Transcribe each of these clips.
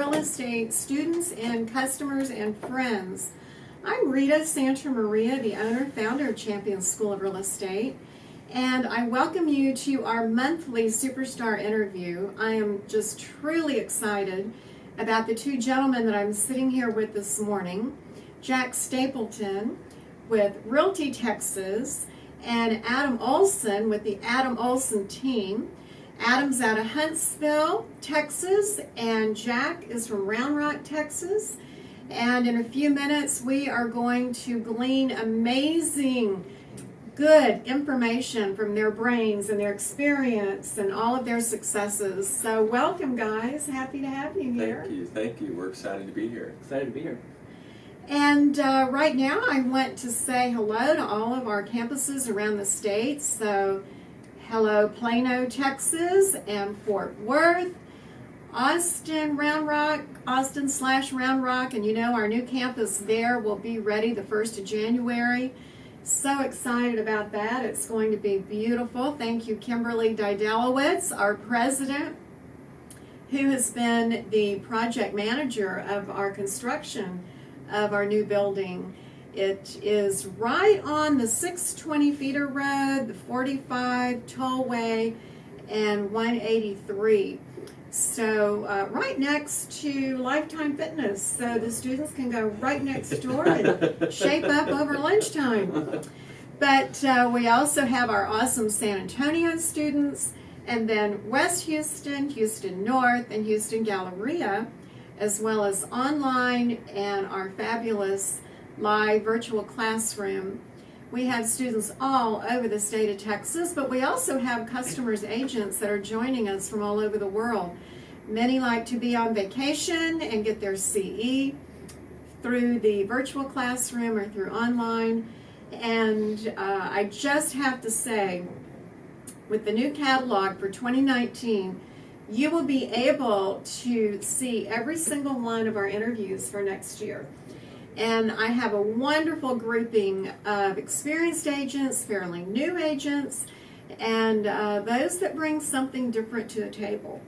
real estate students and customers and friends. I'm Rita Santamaria, the owner and founder of Champion School of Real Estate, and I welcome you to our monthly Superstar interview. I am just truly excited about the two gentlemen that I'm sitting here with this morning, Jack Stapleton with Realty Texas and Adam Olsen with the Adam Olsen team. Adam's out of Huntsville, Texas, and Jack is from Round Rock, Texas. And in a few minutes, we are going to glean amazing, good information from their brains and their experience and all of their successes. So welcome, guys. Happy to have you here. Thank you. We're excited to be here. Excited to be here. And right now, I want to say hello to all of our campuses around the state. So hello, Plano, Texas, and Fort Worth, Austin, Round Rock, Austin/Round Rock, and you know our new campus there will be ready the 1st of January. So excited about that. It's going to be beautiful. Thank you, Kimberly Didelowitz, our president, who has been the project manager of our construction of our new building. It is right on the 620 feeder road, the 45 tollway, and 183. So right next to Lifetime Fitness, so the students can go right next door and shape up over lunchtime. But we also have our awesome San Antonio students, and then West Houston, Houston North, and Houston Galleria, as well as online and our fabulous live virtual classroom. We have students all over the state of Texas, but we also have customers, agents that are joining us from all over the world. Many like to be on vacation and get their CE through the virtual classroom or through online. And I just have to say, with the new catalog for 2019, you will be able to see every single one of our interviews for next year. And I have a wonderful grouping of experienced agents, fairly new agents, and those that bring something different to the table.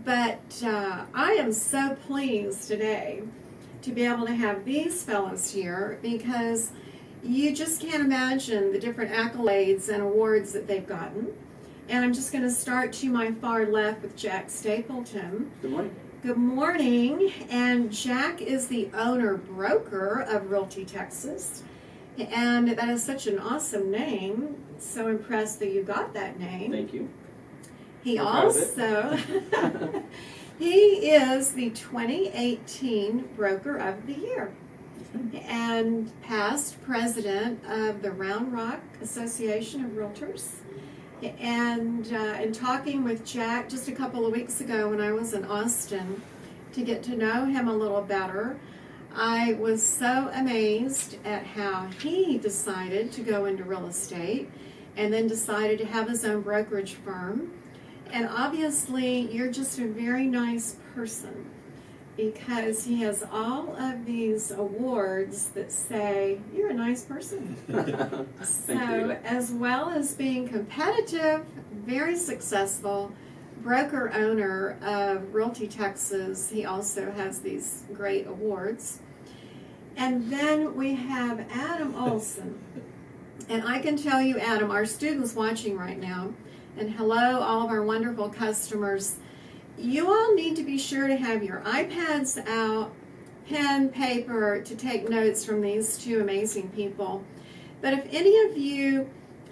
But I am so pleased today to be able to have these fellows here because you just can't imagine the different accolades and awards that they've gotten. And I'm just going to start to my far left with Jack Stapleton. Good morning. Good morning, and Jack is the owner-broker of Realty Texas, and that is such an awesome name. So impressed that you got that name. Thank you. He I'm proud of also, he is the 2018 Broker of the Year and past president of the Round Rock Association of Realtors. And in talking with Jack just a couple of weeks ago when I was in Austin to get to know him a little better, I was so amazed at how he decided to go into real estate and then decided to have his own brokerage firm. And obviously, you're just a very nice person because he has all of these awards that say you're a nice person. So as well as being competitive, very successful, broker owner of Realty Texas, he also has these great awards. And then we have Adam Olsen. And I can tell you, Adam, our students watching right now, and hello all of our wonderful customers, you all need to be sure to have your iPads out, pen, paper, to take notes from these two amazing people. But if any of you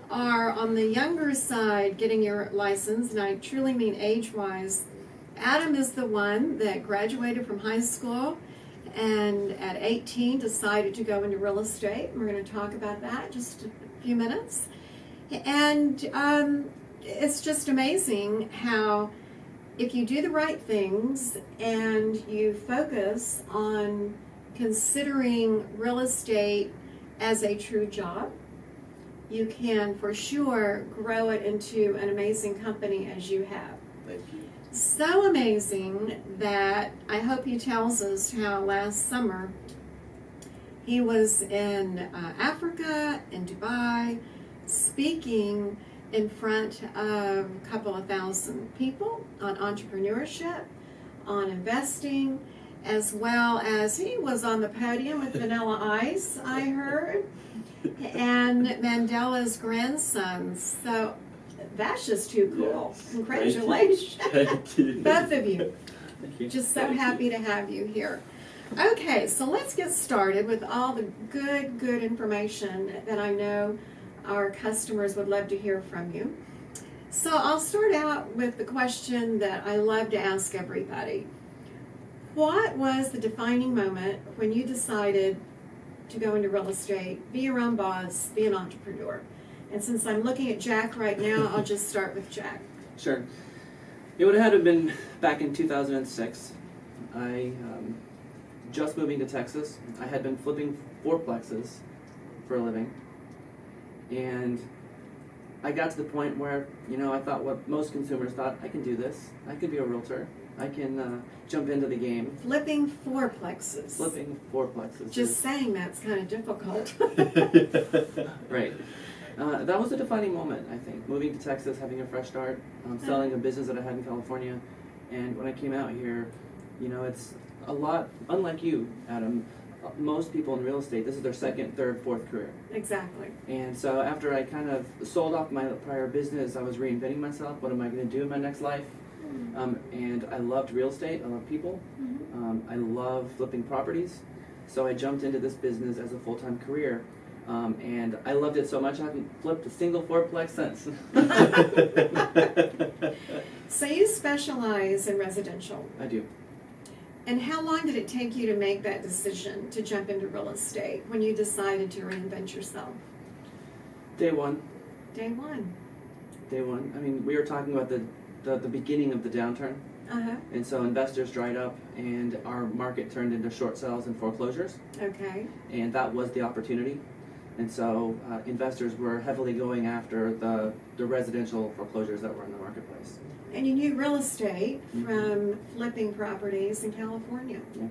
are on the younger side getting your license, and I truly mean age-wise, Adam is the one that graduated from high school and at 18 decided to go into real estate. We're going to talk about that in just a few minutes. And it's just amazing how if you do the right things and you focus on considering real estate as a true job, you can for sure grow it into an amazing company as you have. Thank you. So amazing that I hope he tells us how last summer he was in Africa, in Dubai, speaking in front of a couple of thousand people on entrepreneurship, on investing, as well as he was on the podium with Vanilla Ice, I heard, and Mandela's grandsons. So that's just too cool. Yes. Congratulations. Thank you. Both of you. Thank you. Just so Thank happy you. to have you here. Okay, so let's get started with all the good information that I know our customers would love to hear from you. So I'll start out with the question that I love to ask everybody. What was the defining moment when you decided to go into real estate, be your own boss, be an entrepreneur? And since I'm looking at Jack right now, I'll just start with Jack. Sure. It would have had to have been back in 2006. I just moving to Texas. I had been flipping fourplexes for a living, and I got to the point where, I thought what most consumers thought, I can do this. I could be a realtor. I can jump into the game. Flipping fourplexes. Flipping fourplexes. Just saying that's kind of difficult. Right. That was a defining moment, I think. Moving to Texas, having a fresh start, selling a business that I had in California. And when I came out here, it's a lot, unlike you, Adam, most people in real estate, this is their second, third, fourth career. Exactly. And so after I kind of sold off my prior business, I was reinventing myself. What am I going to do in my next life? And I loved real estate. I love people. I love flipping properties. So I jumped into this business as a full-time career. And I loved it so much I haven't flipped a single fourplex since. So you specialize in residential. I do. And how long did it take you to make that decision to jump into real estate when you decided to reinvent yourself? Day one. Day one. Day one. I mean, we were talking about the beginning of the downturn. Uh-huh. And so investors dried up and our market turned into short sales and foreclosures. Okay. And that was the opportunity. And so investors were heavily going after the residential foreclosures that were in the marketplace. And you knew real estate from flipping properties in California. Yeah.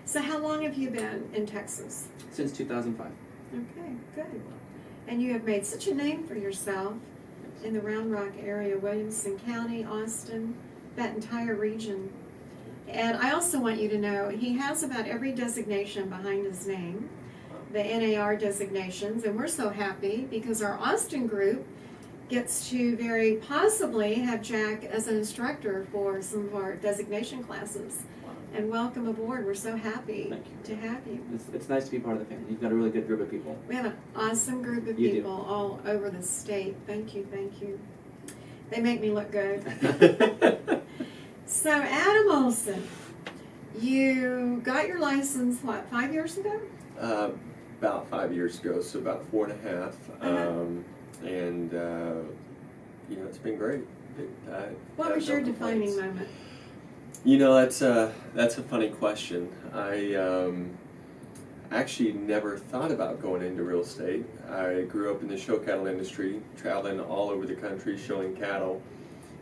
So how long have you been in Texas? Since 2005. Okay, good. And you have made such a name for yourself in the Round Rock area, Williamson County, Austin, that entire region. And I also want you to know he has about every designation behind his name, the NAR designations, and we're so happy because our Austin group gets to very possibly have Jack as an instructor for some of our designation classes. And welcome aboard. We're so happy Thank you. to have you. It's nice to be part of the family. You've got a really good group of people. We have an awesome group of You do. people all over the state. Thank you, thank you. They make me look good. So, Adam Olsen, you got your license, 5 years ago? About 5 years ago, so about 4.5. And it's been great. What was your defining moment? That's a funny question. I actually never thought about going into real estate. I grew up in the show cattle industry, traveling all over the country showing cattle,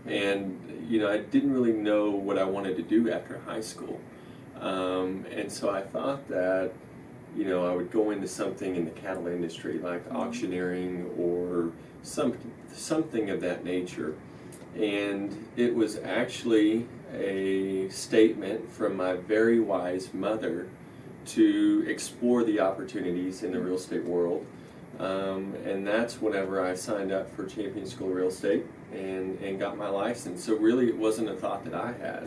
and I didn't really know what I wanted to do after high school, and so I thought that I would go into something in the cattle industry like auctioneering or something of that nature. And it was actually a statement from my very wise mother to explore the opportunities in the real estate world. And that's whenever I signed up for Champion School of Real Estate and got my license. So really it wasn't a thought that I had.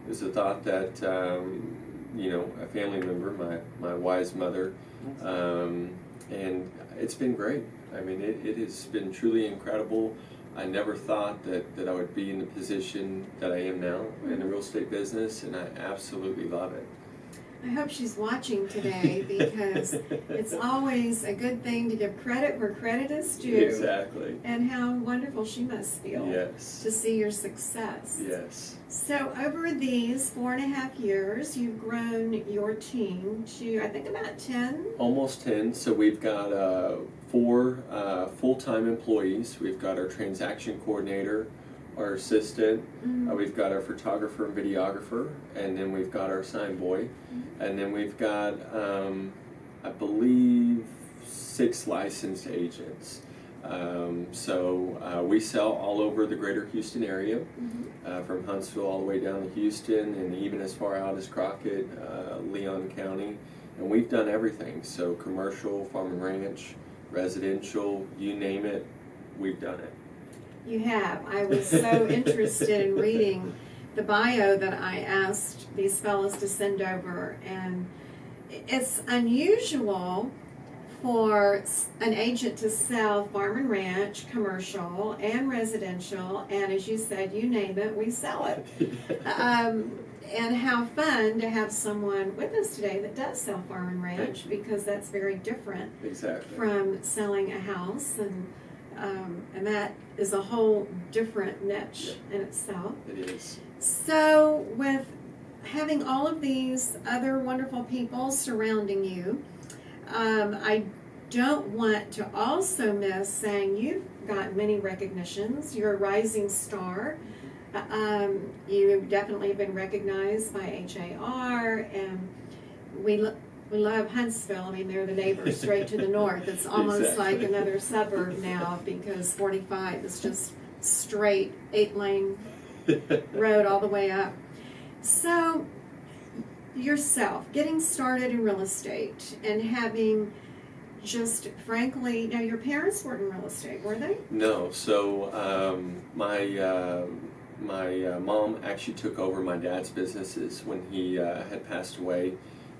It was a thought that a family member, my wise mother, and it's been great. I mean, it has been truly incredible. I never thought that I would be in the position that I am now in the real estate business, and I absolutely love it. I hope she's watching today because it's always a good thing to give credit where credit is due. Exactly. And how wonderful she must feel Yes. to see your success. Yes. So over these 4.5 years, you've grown your team to, I think, about 10? Almost 10. So we've got 4 full-time employees. We've got our transaction coordinator, our assistant, we've got our photographer and videographer, and then we've got our sign boy, and then we've got, I believe, 6 licensed agents. We sell all over the greater Houston area, Mm-hmm. from Huntsville all the way down to Houston, and even as far out as Crockett, Leon County. And we've done everything, so commercial, farm and ranch, residential, you name it, we've done it. You have. I was so interested in reading the bio that I asked these fellows to send over, and it's unusual for an agent to sell farm and ranch, commercial, and residential, and as you said, you name it, we sell it. And how fun to have someone with us today that does sell farm and ranch, because that's very different Exactly. from selling a house, and that is a whole different niche in itself. It is. So with having all of these other wonderful people surrounding you, I don't want to also miss saying you've got many recognitions. You're a rising star. You definitely have been recognized by HAR, and we love Huntsville. I mean, they're the neighbors straight to the north. It's almost Exactly. like another suburb now, because 45 is just straight 8-lane road all the way up. So yourself getting started in real estate and having just frankly, now your parents weren't in real estate, were they? No, so my mom actually took over my dad's businesses when he had passed away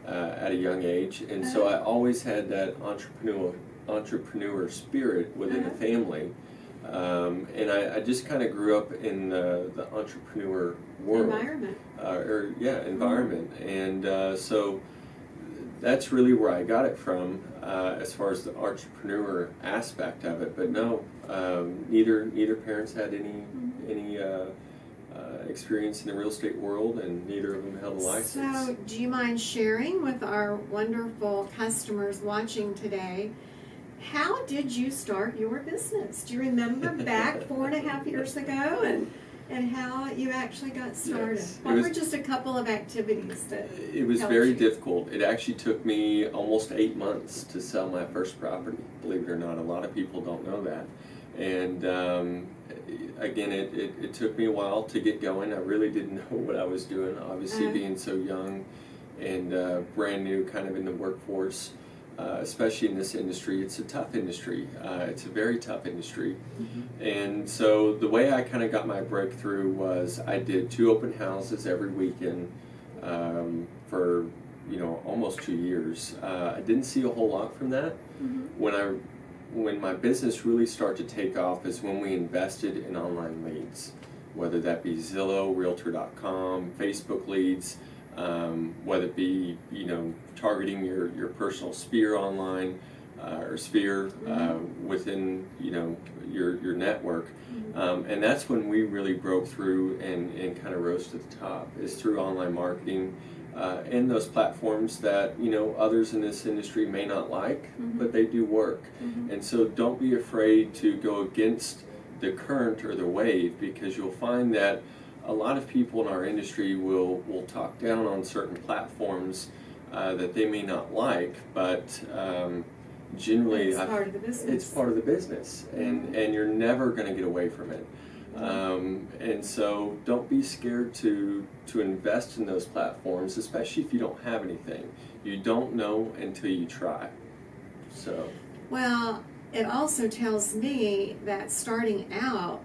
at a young age, and so I always had that entrepreneur spirit within the family, and I just kind of grew up in the entrepreneur world. Environment. Environment, and so that's really where I got it from, as far as the entrepreneur aspect of it. But no, neither parents had any experience in the real estate world, and neither of them held a license. So, do you mind sharing with our wonderful customers watching today, how did you start your business? Do you remember back 4.5 years ago, and how you actually got started? Yes, What were just a couple of activities that It was helped very you? difficult. It actually took me almost 8 months to sell my first property. Believe it or not, a lot of people don't know that. And again, it took me a while to get going. I really didn't know what I was doing, obviously being so young and brand new kind of in the workforce, especially in this industry. It's a tough industry. It's a very tough industry. And so the way I kind of got my breakthrough was I did 2 open houses every weekend for almost 2 years. I didn't see a whole lot from that. When my business really started to take off is when we invested in online leads, whether that be Zillow, Realtor.com, Facebook leads, whether it be targeting your personal sphere online or sphere within your network, and that's when we really broke through and kind of rose to the top, is through online marketing. And those platforms that others in this industry may not like, but they do work. And so don't be afraid to go against the current or the wave, because you'll find that a lot of people in our industry will talk down on certain platforms that they may not like, but generally It's part of the business. It's part of the business, and you're never going to get away from it. And so don't be scared to invest in those platforms, especially if you don't have anything. You don't know until you try. So. Well, it also tells me that starting out,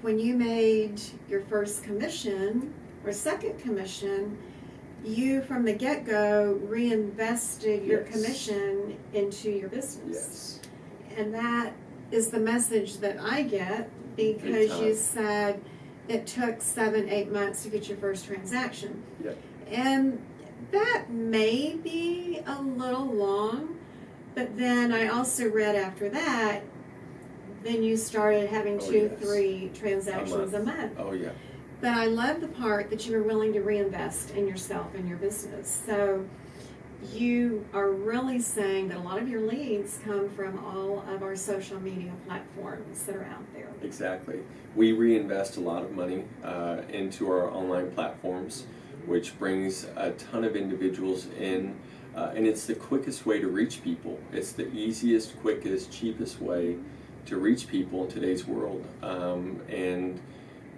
when you made your first commission or second commission, you from the get-go reinvested your commission into your business. Yes. And that is the message that I get, because you said it took 7-8 months to get your first transaction. Yep. And that may be a little long, but then I also read after that, then you started having 2-3 transactions a month. Oh yeah. But I love the part that you were willing to reinvest in yourself and your business. So you are really saying that a lot of your leads come from all of our social media platforms that are out there. Exactly. We reinvest a lot of money into our online platforms, which brings a ton of individuals in, and it's the quickest way to reach people. It's the easiest, quickest, cheapest way to reach people in today's world. And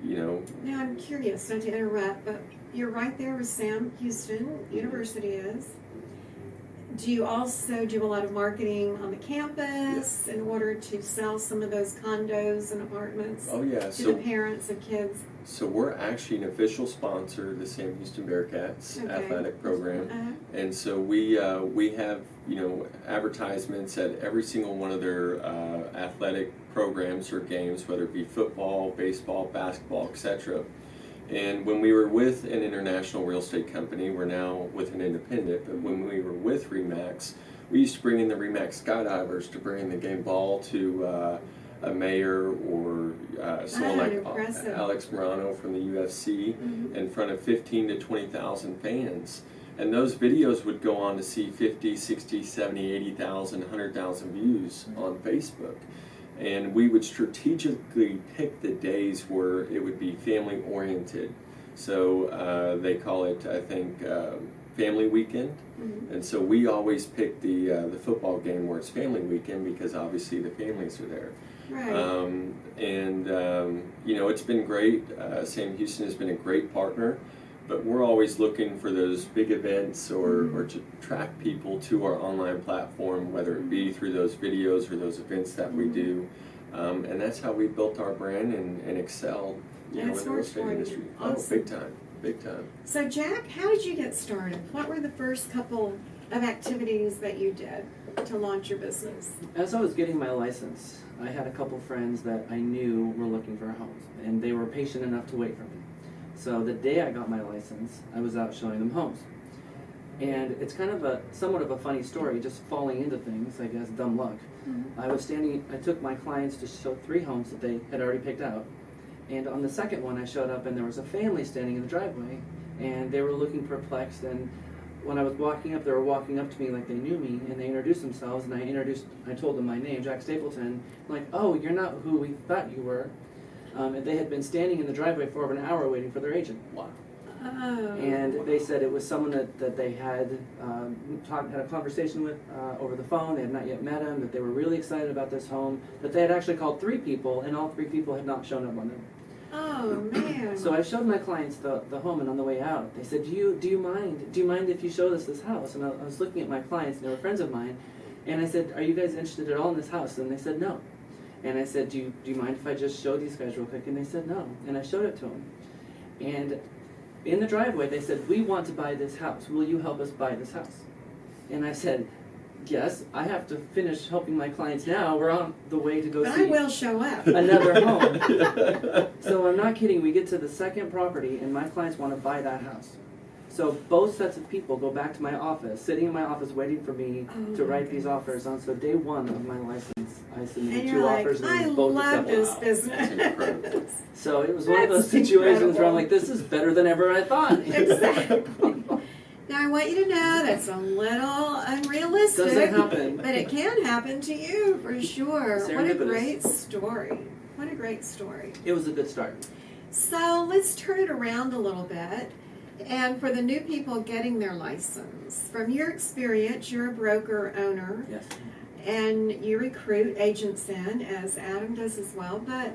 you know, Now I'm curious, not to interrupt, but you're right there where Sam Houston University is. Do you also do a lot of marketing on the campus in order to sell some of those condos and apartments oh yeah, to so the parents of kids? so we're actually an official sponsor of the Sam Houston Bearcats Okay. athletic program. Uh-huh. And so we have, you know, advertisements at every single one of their athletic programs or games, whether it be football, baseball, basketball, etc. And when we were with an international real estate company, we're now with an independent, but when we were with RE/MAX, we used to bring in the RE/MAX skydivers to bring in the game ball to a mayor or someone like impressive. Alex Morano from the UFC Mhm. in front of 15 to 20,000 fans. And those videos would go on to see 50, 60, 70, 80,000, 100,000 views on Facebook. And we would strategically pick the days where it would be family oriented. So they call it, I think, family weekend. Mhm. And so we always pick the football game where it's family weekend because obviously the families are there. Right. You know, it's been great. Sam Houston has been a great partner, but we're always looking for those big events or to attract people to our online platform, whether it be through those videos or those events that we do. And that's how we built our brand and excelled, you know, That's in the real estate worth it. industry. Awesome. Oh, big time, big time. So Jack, how did you get started? What were the first couple of activities that you did to launch your business? As I was getting my license, I had a couple friends that I knew were looking for homes, and they were patient enough to wait for me. So the day I got my license, I was out showing them homes. And it's kind of somewhat of a funny story, just falling into things, I guess, dumb luck. Mm-hmm. I took my clients to show 3 homes that they had already picked out. And on the second one, I showed up and there was a family standing in the driveway, and they were looking perplexed. And when I was walking up, they were walking up to me like they knew me, and they introduced themselves, and I told them my name, Jack Stapleton. Like, oh, you're not who we thought you were. And they had been standing in the driveway for over an hour waiting for their agent. Wow. Oh. And they said it was someone that they had had a conversation with over the phone. They had not yet met him, that they were really excited about this home, that they had actually called 3 people, and all 3 people had not shown up on them. Oh man. So I showed my clients the home, and on the way out, they said, do you mind if you showed us this house? And I was looking at my clients, and they were friends of mine, and I said, are you guys interested at all in this house? And they said no. And I said, do you mind if I just show these guys real quick? And they said no. And I showed it to them. And in the driveway, they said, we want to buy this house. Will you help us buy this house? And I said, yes, I have to finish helping my clients now. We're on the way to go But see I will show up. another home. So I'm not kidding. We get to the second property, and my clients want to buy that house. So both sets of people go back to my office, sitting in my office waiting for me to write these offers on. So day 1 of my license, I submitted And 2 you're offers, like, and I both love accepted. this business. So it was one of those That's situations where I'm incredible. like, this is better than ever I thought. Exactly. Now I want you to know that's a little unrealistic. Doesn't happen. But it can happen to you for sure. What a Serendipitous. great story. What a great story. It was a good start. So let's turn it around a little bit. And for the new people getting their license, from your experience, you're a broker owner. Yes. And you recruit agents in, as Adam does as well. But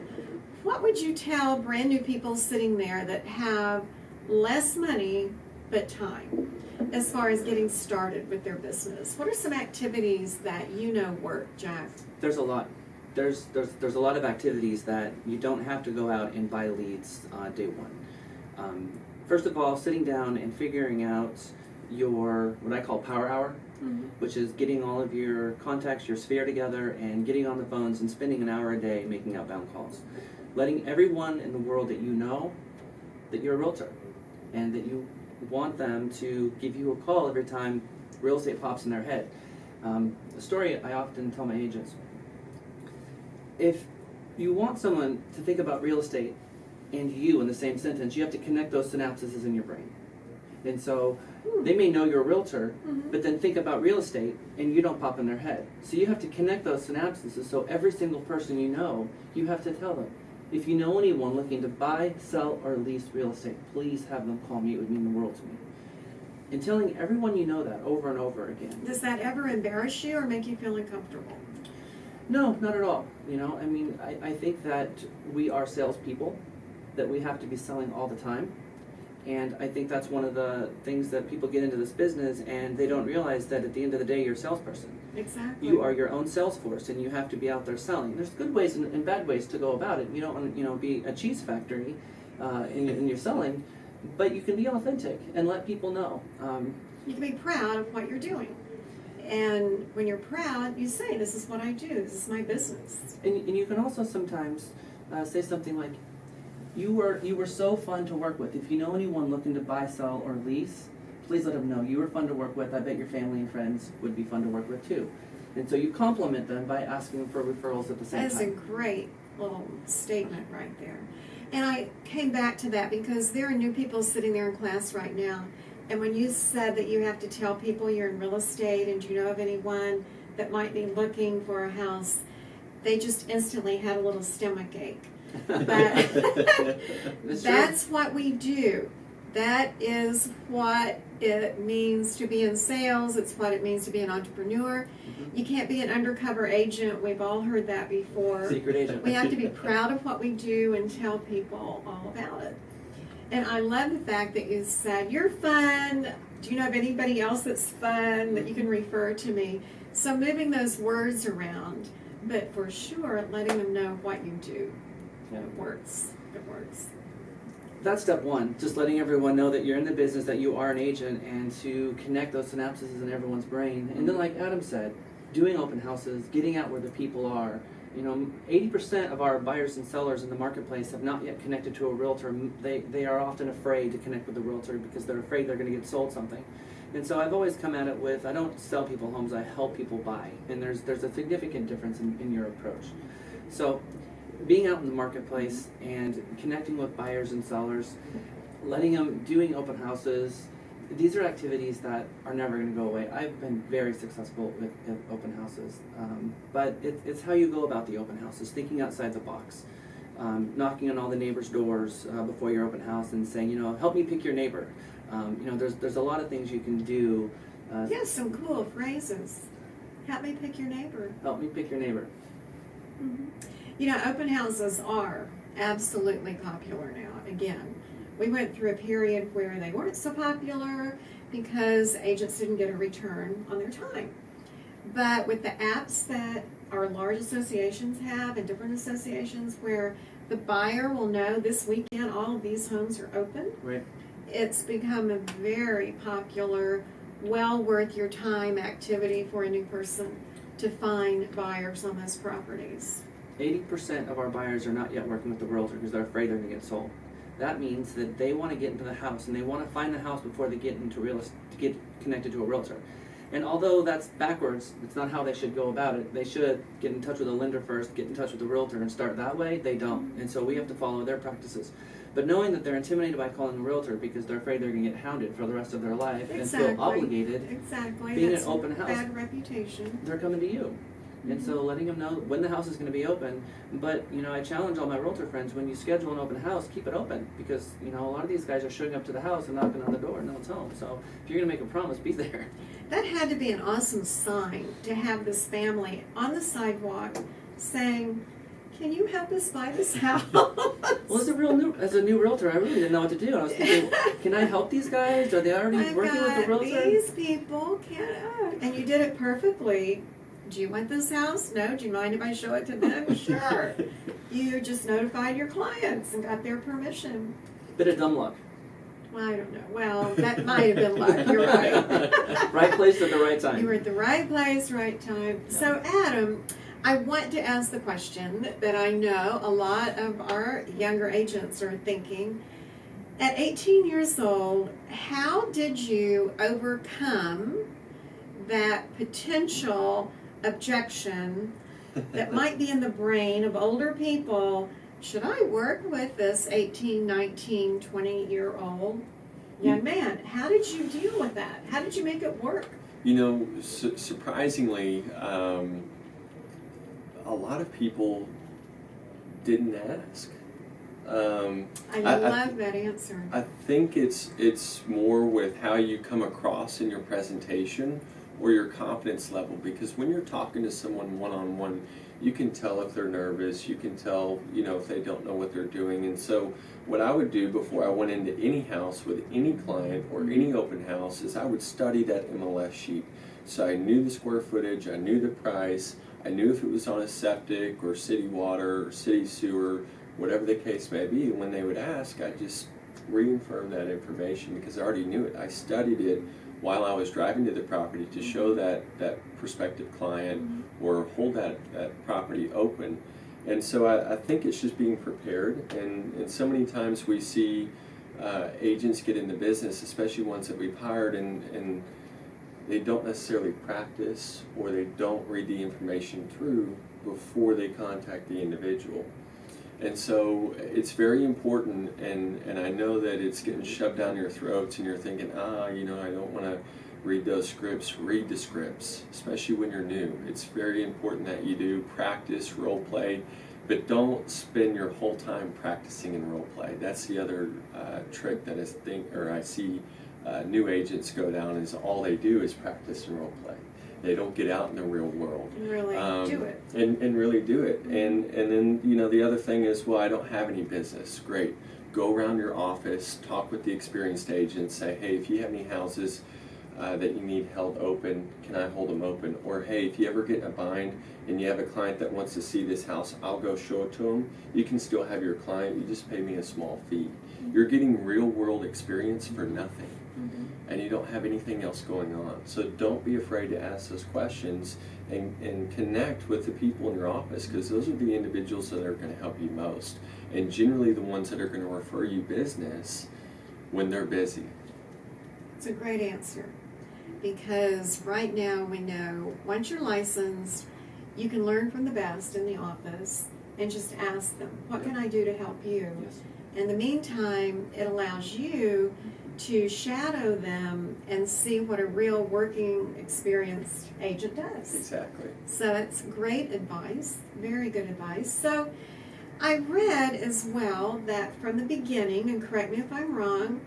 what would you tell brand new people sitting there that have less money but time as far as getting started with their business? What are some activities that you know work, Jack? There's a lot. There's a lot of activities that you don't have to go out and buy leads day 1. First of all, sitting down and figuring out your, what I call power hour, which is getting all of your contacts, your sphere together, and getting on the phones and spending an hour a day making outbound calls. Letting everyone in the world that you know that you're a realtor, and that you want them to give you a call every time real estate pops in their head. The story I often tell my agents, if you want someone to think about real estate and you in the same sentence, you have to connect those synapses in your brain. And so they may know you're a realtor, but then think about real estate and you don't pop in their head. So you have to connect those synapses. So every single person you know, you have to tell them. If you know anyone looking to buy, sell, or lease real estate, please have them call me. It would mean the world to me. And telling everyone you know that over and over again. Does that ever embarrass you or make you feel uncomfortable? No, not at all. You know, I mean, I think that we are salespeople, that we have to be selling all the time. And I think that's one of the things that people get into this business and they don't realize that at the end of the day, you're a salesperson. Exactly. You are your own sales force and you have to be out there selling. There's good ways and bad ways to go about it. You don't want to, you know, be a cheese factory in your selling, but you can be authentic and let people know. You can be proud of what you're doing. And when you're proud, you say, this is what I do, this is my business. And you can also sometimes say something like, you were so fun to work with. If you know anyone looking to buy, sell, or lease, please let them know. You were fun to work with. I bet your family and friends would be fun to work with too. And so you compliment them by asking them for referrals at the same time. That's a great little statement right there. And I came back to that because there are new people sitting there in class right now. And when you said that you have to tell people you're in real estate and do you know of anyone that might be looking for a house, they just instantly had a little stomach ache. But that's what we do. That is what it means to be in sales. It's what it means to be an entrepreneur. Mm-hmm. You can't be an undercover agent. We've all heard that before. Secret agent. We have to be proud of what we do and tell people all about it. And I love the fact that you said, you're fun. Do you know of anybody else that's fun that you can refer to me? So moving those words around, but for sure letting them know what you do. Yeah. It works. It works. That's step one, just letting everyone know that you're in the business, that you are an agent, and to connect those synapses in everyone's brain. And then like Adam said, doing open houses, getting out where the people are. You know, 80% of our buyers and sellers in the marketplace have not yet connected to a realtor. They are often afraid to connect with the realtor because they're afraid they're going to get sold something. And so I've always come at it with, I don't sell people homes, I help people buy. And there's a significant difference in your approach. So being out in the marketplace and connecting with buyers and sellers, letting them, doing open houses, these are activities that are never going to go away. I've been very successful with open houses, but it's how you go about the open houses, thinking outside the box, knocking on all the neighbors' doors before your open house and saying, you know, help me pick your neighbor. You know, there's a lot of things you can do. Yes, some cool phrases. Help me pick your neighbor. Help me pick your neighbor. Mm-hmm. You know, open houses are absolutely popular now. Again, we went through a period where they weren't so popular because agents didn't get a return on their time. But with the apps that our large associations have and different associations where the buyer will know this weekend all of these homes are open, Right. it's become a very popular, well worth your time activity for a new person to find buyers on those properties. 80% of our buyers are not yet working with the realtor because they're afraid they're going to get sold. That means that they want to get into the house and they want to find the house before they get into to get connected to a realtor. And although that's backwards, it's not how they should go about it. They should get in touch with a lender first, get in touch with the realtor and start that way. They don't. And so we have to follow their practices. But knowing that they're intimidated by calling a realtor because they're afraid they're going to get hounded for the rest of their life and feel obligated, Exactly. being That's an open house, bad reputation. they're coming to you. And so letting them know when the house is going to be open. But, you know, I challenge all my realtor friends, when you schedule an open house, keep it open. Because, you know, a lot of these guys are showing up to the house and knocking on the door and no one's home. So if you're going to make a promise, be there. That had to be an awesome sign to have this family on the sidewalk saying, can you help us buy this house? Well, as a new realtor, I really didn't know what to do. I was thinking, can I help these guys? Are they already working with the realtor? These people can't. And you did it perfectly. Do you want this house? No. Do you mind if I show it to them? Sure. You just notified your clients and got their permission. Bit of dumb luck. Well, I don't know. Well, that might have been luck. You're right. Right place at the right time. You were at the right place, right time. Yeah. So, Adam, I want to ask the question that I know a lot of our younger agents are thinking. At 18 years old, how did you overcome that potential objection that might be in the brain of older people? Should I work with this 18, 19, 20-year-old young man? How did you deal with that? How did you make it work? You know, surprisingly, a lot of people didn't ask. I love that answer. I think it's more with how you come across in your presentation or your confidence level, because when you're talking to someone one-on-one, you can tell if they're nervous, you can tell, if they don't know what they're doing. And so what I would do before I went into any house with any client or any open house is I would study that MLS sheet. So I knew the square footage, I knew the price, I knew if it was on a septic or city water or city sewer, whatever the case may be. And when they would ask, I just reaffirm that information because I already knew it. I studied it while I was driving to the property to show that prospective client or hold that property open. And so I think it's just being prepared. And so many times we see agents get into business, especially ones that we've hired, and they don't necessarily practice or they don't read the information through before they contact the individual. And so it's very important, and I know that it's getting shoved down your throats and you're thinking, I don't want to read those scripts. Read the scripts, especially when you're new. It's very important that you do practice, role play, but don't spend your whole time practicing in role play. That's the other trick that I see new agents go down, is all they do is practice and role play. They don't get out in the real world. Really do it. And really do it. And then, the other thing is, well, I don't have any business. Great. Go around your office, talk with the experienced agents, say, hey, if you have any houses that you need held open, can I hold them open? Or, hey, if you ever get in a bind and you have a client that wants to see this house, I'll go show it to them. You can still have your client. You just pay me a small fee. You're getting real world experience for nothing. And you don't have anything else going on. So don't be afraid to ask those questions and connect with the people in your office, because those are the individuals that are going to help you most, and generally the ones that are going to refer you business when they're busy. It's a great answer, because right now we know once you're licensed, you can learn from the best in the office and just ask them, what can I do to help you? Yes. In the meantime, it allows you to shadow them and see what a real working experienced agent does. Exactly. So it's great advice, very good advice. So I read as well that from the beginning, and correct me if I'm wrong,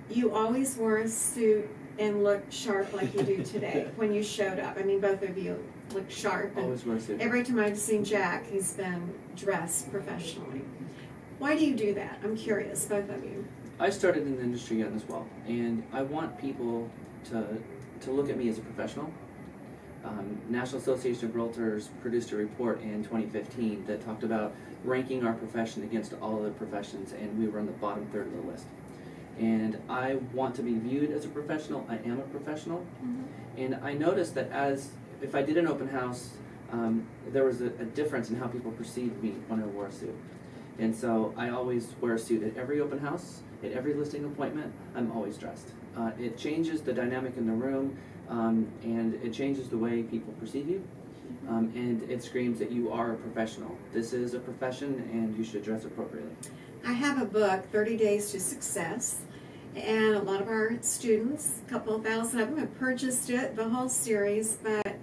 you always wore a suit and looked sharp like you do today when you showed up. I mean, both of you look sharp. And Always wear a suit. every time I've seen Jack, he's been dressed professionally. Why do you do that? I'm curious, both of you. I started in the industry young as well, and I want people to look at me as a professional. National Association of Realtors produced a report in 2015 that talked about ranking our profession against all other professions, and we were on the bottom third of the list. And I want to be viewed as a professional. I am a professional, and I noticed that if I did an open house, there was a difference in how people perceived me when I wore a suit. And so I always wear a suit at every open house, at every listing appointment. I'm always dressed. It changes the dynamic in the room, and it changes the way people perceive you, and it screams that you are a professional. This is a profession, and you should dress appropriately. I have a book, 30 Days to Success, and a lot of our students, a couple of thousand of them, have purchased it, the whole series, but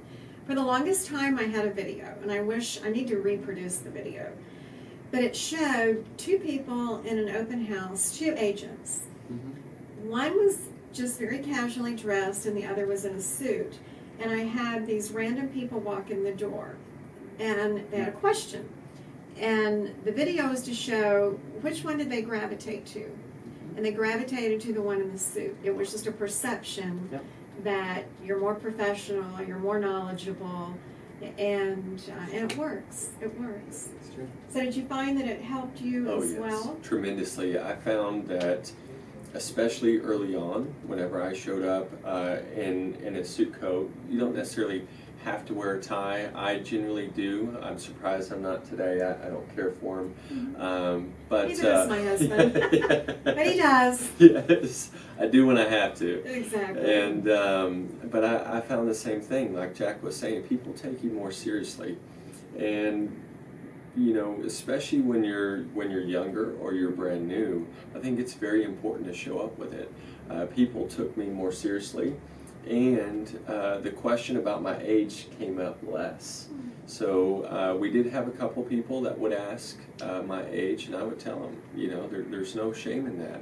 for the longest time I had a video, and I need to reproduce the video. But it showed two people in an open house, two agents. One was just very casually dressed and the other was in a suit. And I had these random people walk in the door and they had a question. And the video was to show which one did they gravitate to. And they gravitated to the one in the suit. It was just a perception that you're more professional, you're more knowledgeable, and it works. It works. That's true. So did you find that it helped you as well? Tremendously. I found that, especially early on, whenever I showed up in a suit coat, you don't necessarily have to wear a tie. I generally do. I'm surprised I'm not today. I don't care for him. But He does, my husband. Yeah. But he does. Yes, I do when I have to. Exactly. And but I found the same thing. Like Jack was saying, people take you more seriously, and especially when you're younger or you're brand new, I think it's very important to show up with it. People took me more seriously, and the question about my age came up less. So we did have a couple people that would ask my age, and I would tell them, there's no shame in that.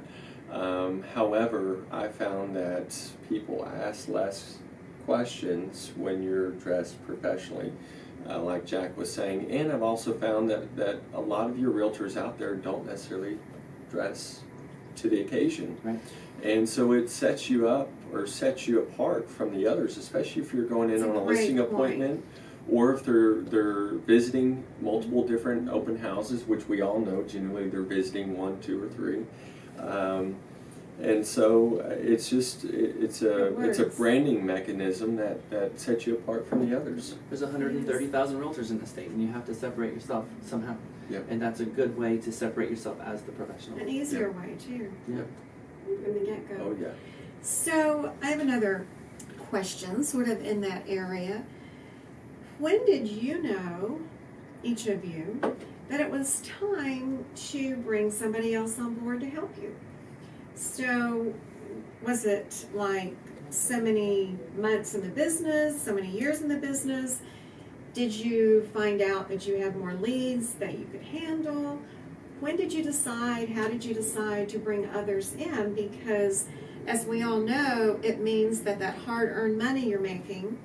However, I found that people asked less questions when you're dressed professionally, like Jack was saying. And I've also found that a lot of your realtors out there don't necessarily dress to the occasion. Right. And so it sets you up or sets you apart from the others, especially if you're going in That's on a a great listing point. appointment, or if they're visiting multiple different open houses, which we all know generally they're visiting 1, 2, or 3. And so it's just it's a branding mechanism that sets you apart from the others. There's 130,000 realtors in the state, and you have to separate yourself somehow. Yep. And that's a good way to separate yourself as the professional. An easier way too, Yep. from the get-go. Oh yeah. So I have another question, sort of in that area. When did you know, each of you, that it was time to bring somebody else on board to help you? So was it like so many months in the business, so many years in the business? Did you find out that you had more leads that you could handle? When did you decide, how did you decide to bring others in? Because as we all know, it means that that hard-earned money you're making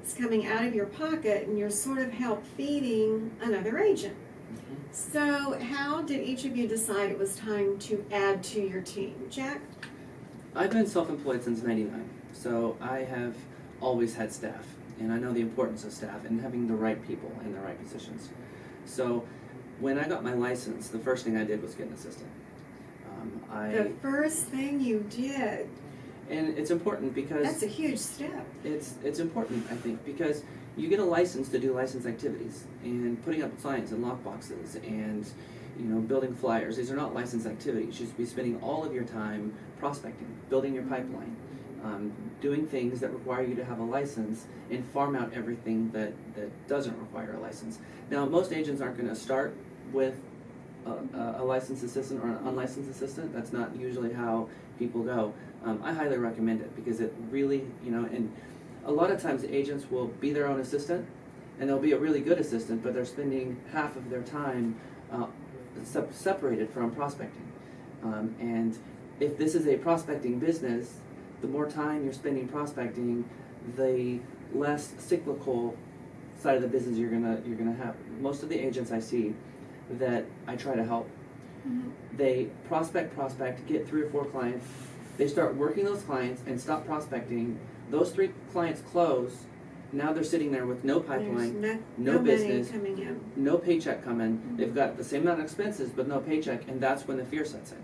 is coming out of your pocket, and you're sort of help feeding another agent. So how did each of you decide it was time to add to your team? Jack? I've been self-employed since '99, so I have always had staff, and I know the importance of staff and having the right people in the right positions. So when I got my license, the first thing I did was get an assistant. The first thing you did. And it's important because That's a huge step. it's important, I think, because you get a license to do license activities, and putting up signs and lock boxes and building flyers. These are not license activities. You should be spending all of your time prospecting, building your pipeline, doing things that require you to have a license, and farm out everything that doesn't require a license. Now, most agents aren't going to start with a licensed assistant or an unlicensed assistant. That's not usually how people go. I highly recommend it because it really, and a lot of times agents will be their own assistant, and they'll be a really good assistant, but they're spending half of their time separated from prospecting. And if this is a prospecting business, the more time you're spending prospecting, the less cyclical side of the business you're gonna have. Most of the agents I see that I try to help, they prospect, get 3 or 4 clients, they start working those clients and stop prospecting. Those 3 clients close. Now they're sitting there with no pipeline, no business, money coming in. no paycheck coming. They've got the same amount of expenses but no paycheck, and that's when the fear sets in.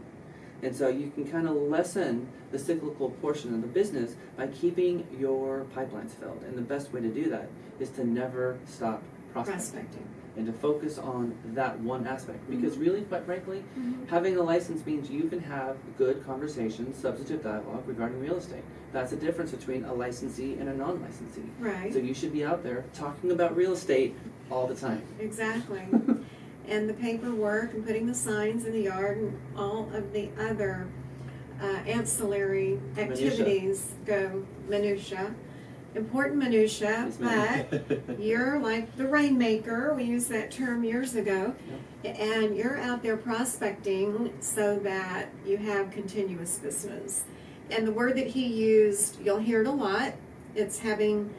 And so you can kind of lessen the cyclical portion of the business by keeping your pipelines filled. And the best way to do that is to never stop prospecting. And to focus on that one aspect. Because really, quite frankly, having a license means you can have good conversations, substantive dialogue regarding real estate. That's the difference between a licensee and a non-licensee. Right. So you should be out there talking about real estate all the time. Exactly. And the paperwork and putting the signs in the yard and all of the other ancillary activities go minutia. Important minutia, Yes, ma'am. but you're like the rainmaker. We used that term years ago. And you're out there prospecting so that you have continuous business. And the word that he used, you'll hear it a lot, it's having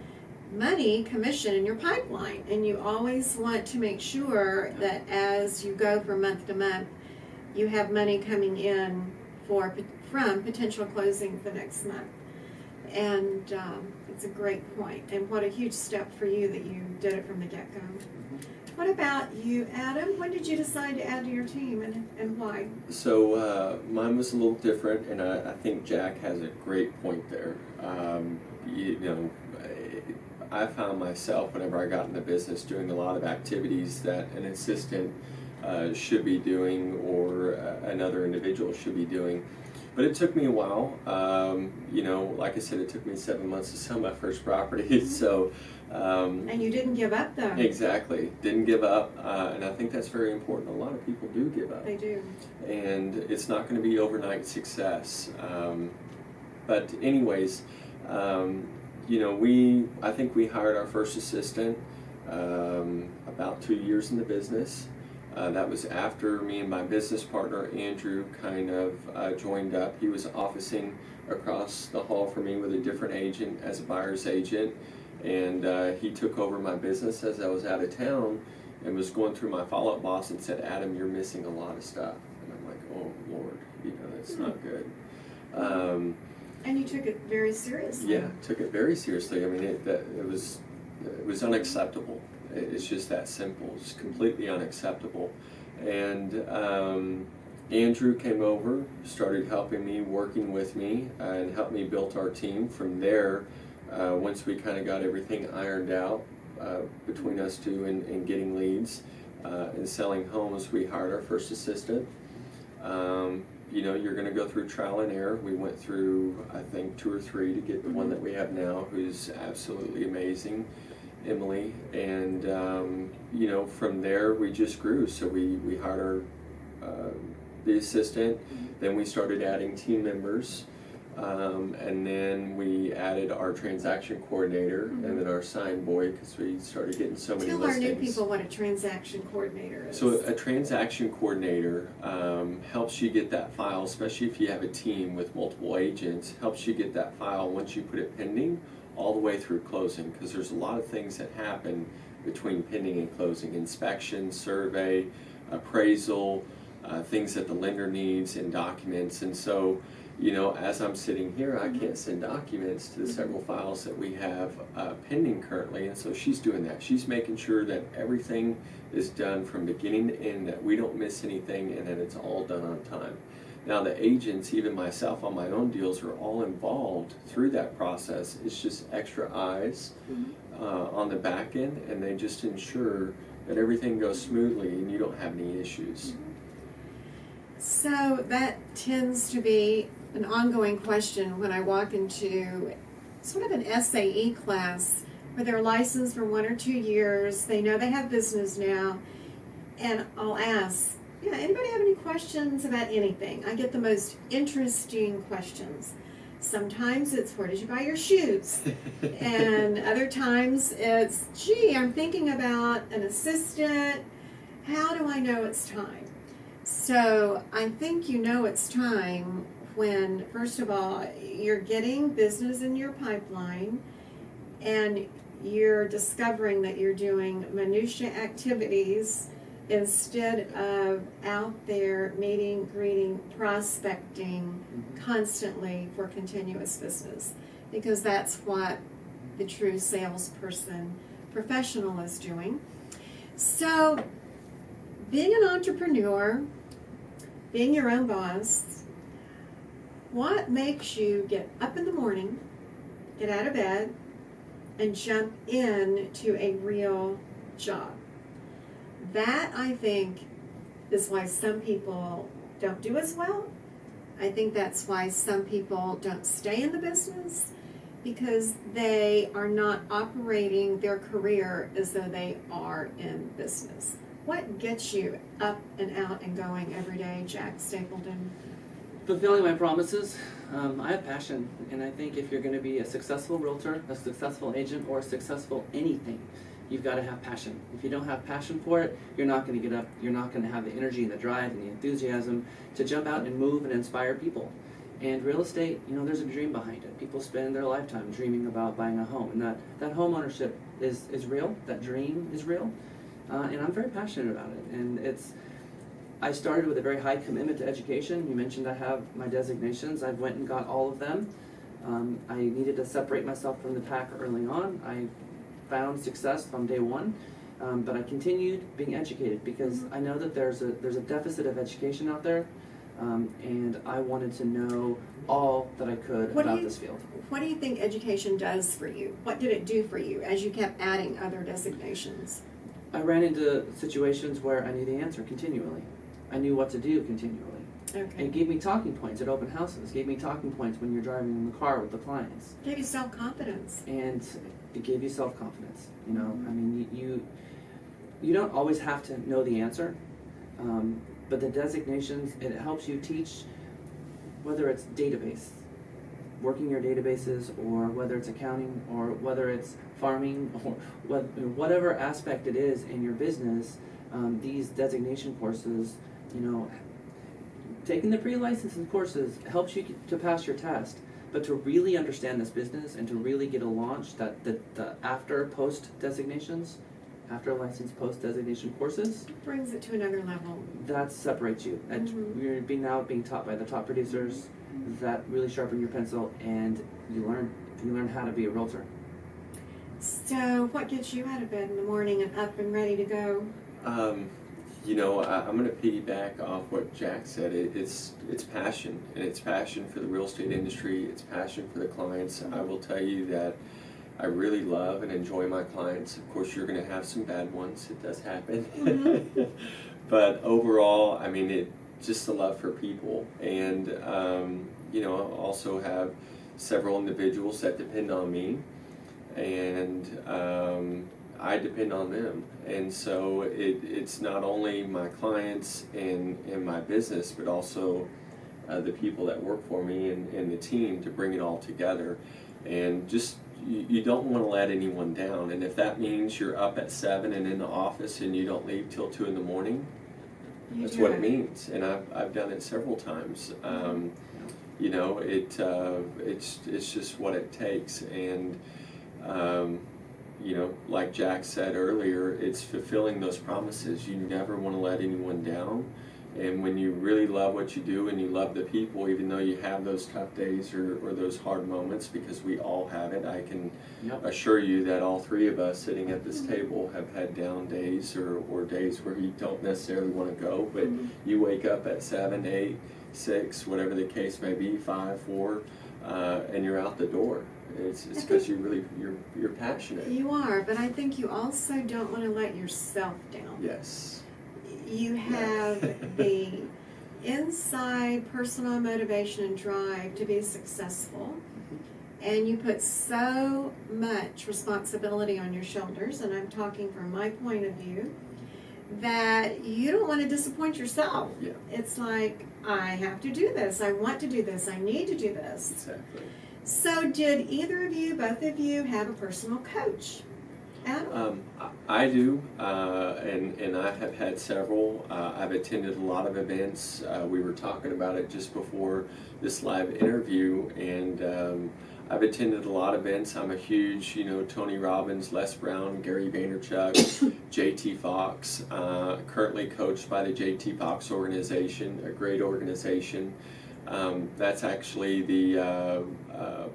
money, commission in your pipeline. And you always want to make sure that as you go from month to month, you have money coming in from potential closing the next month. And it's a great point, and what a huge step for you that you did it from the get-go. What about you, Adam? When did you decide to add to your team, and why? So mine was a little different, and I think Jack has a great point there. I found myself, whenever I got in the business, doing a lot of activities that an assistant should be doing or another individual should be doing. But it took me a while. Like I said, it took me 7 months to sell my first property. So, and you didn't give up, though. Exactly, didn't give up, and I think that's very important. A lot of people do give up. They do. And it's not going to be overnight success. But anyways, I think we hired our first assistant about 2 years in the business. That was after me and my business partner Andrew kind of joined up. He was officing across the hall from me with a different agent as a buyer's agent, and he took over my business as I was out of town and was going through my follow-up boss and said, "Adam, you're missing a lot of stuff." And I'm like, "Oh Lord, that's not good." And you took it very seriously. Yeah, took it very seriously. I mean, it was unacceptable. It's just that simple. It's completely unacceptable. And Andrew came over, started helping me, working with me, and helped me build our team. From there, once we kind of got everything ironed out between us two and getting leads and selling homes, we hired our first assistant. You're going to go through trial and error. We went through, I think, 2 or 3 to get the one that we have now, who's absolutely amazing, Emily. And from there we just grew. So we hired the assistant, then we started adding team members, and then we added our transaction coordinator, and then our sign boy, because we started getting so many listings. Tell our new people what a transaction coordinator is. So a transaction coordinator helps you get that file, especially if you have a team with multiple agents, helps you get that file once you put it pending all the way through closing, because there's a lot of things that happen between pending and closing: inspection, survey, appraisal, things that the lender needs, and documents. And so, as I'm sitting here, I can't send documents to the several files that we have pending currently, and so she's doing that. She's making sure that everything is done from beginning to end, that we don't miss anything, and that it's all done on time. Now the agents, even myself on my own deals, are all involved through that process. It's just extra eyes on the back end, and they just ensure that everything goes smoothly and you don't have any issues. So that tends to be an ongoing question when I walk into sort of an SAE class where they're licensed for 1 or 2 years. They know they have business now, and I'll ask, anybody have any questions about anything? I get the most interesting questions. Sometimes it's, where did you buy your shoes? And other times it's, gee, I'm thinking about an assistant. How do I know it's time? So I think it's time when, first of all, you're getting business in your pipeline and you're discovering that you're doing minutia activities instead of out there meeting, greeting, prospecting constantly for continuous business, because that's what the true salesperson professional is doing. So being an entrepreneur, being your own boss, what makes you get up in the morning, get out of bed, and jump into a real job? That, I think, is why some people don't do as well. I think that's why some people don't stay in the business, because they are not operating their career as though they are in business. What gets you up and out and going every day, Jack Stapleton? Fulfilling my promises. I have passion, and I think if you're going to be a successful realtor, a successful agent, or a successful anything, you've got to have passion. If you don't have passion for it, you're not going to get up, you're not going to have the energy and the drive and the enthusiasm to jump out and move and inspire people. And real estate, there's a dream behind it. People spend their lifetime dreaming about buying a home, and that home ownership is real, that dream is real, and I'm very passionate about it. And I started with a very high commitment to education. You mentioned I have my designations. I went and got all of them. I needed to separate myself from the pack early on. I found success from day one, but I continued being educated because I know that there's a deficit of education out there, and I wanted to know all that I could about this field. What do you think education does for you? What did it do for you as you kept adding other designations? I ran into situations where I knew the answer continually. I knew what to do continually. Okay. It gave me talking points at open houses. Gave me talking points when you're driving in the car with the clients. Gave you self-confidence. And it gave you self-confidence. I mean, you don't always have to know the answer, but the designations, it helps you teach, whether it's database, working your databases, or whether it's accounting, or whether it's farming, or whatever aspect it is in your business. these designation courses, taking the pre-licensing courses helps you to pass your test, but to really understand this business and to really get a launch, the after post designations, after license post designation courses, Brings it to another level. that separates you. And you're being taught by the top producers that really sharpen your pencil, and you learn how to be a realtor. So, what gets you out of bed in the morning and up and ready to go? I'm going to piggyback off what Jack said. It's passion, and it's passion for the real estate industry. It's passion for the clients. I will tell you that I really love and enjoy my clients. Of course, you're going to have some bad ones. It does happen. But overall, I mean, it's just the love for people. And, I also have several individuals that depend on me. And I depend on them. And so it's not only my clients and my business, but also the people that work for me and the team to bring it all together. And just, you don't want to let anyone down. And if that means you're up at 7 and in the office and you don't leave till 2 in the morning, that's what it means. And I've done it several times. It's just what it takes. And like Jack said earlier, it's fulfilling those promises. You never want to let anyone down. And when you really love what you do and you love the people, even though you have those tough days or those hard moments, because we all have it, I can assure you that all three of us sitting at this table have had down days or days where you don't necessarily want to go, but you wake up at 7, 8, 6, whatever the case may be, 5, 4, and you're out the door. It's because you're passionate. You are, but I think you also don't want to let yourself down. Yes. You have the inside personal motivation and drive to be successful, and you put so much responsibility on your shoulders, and I'm talking from my point of view, that you don't want to disappoint yourself. Yeah. It's like, I have to do this, I want to do this, I need to do this. Exactly. So did either of you, both of you, have a personal coach? Adam? I do, and I have had several. I've attended a lot of events. We were talking about it just before this live interview, and I've attended a lot of events. I'm a huge, Tony Robbins, Les Brown, Gary Vaynerchuk, JT Fox, currently coached by the JT Fox organization, a great organization. That's actually the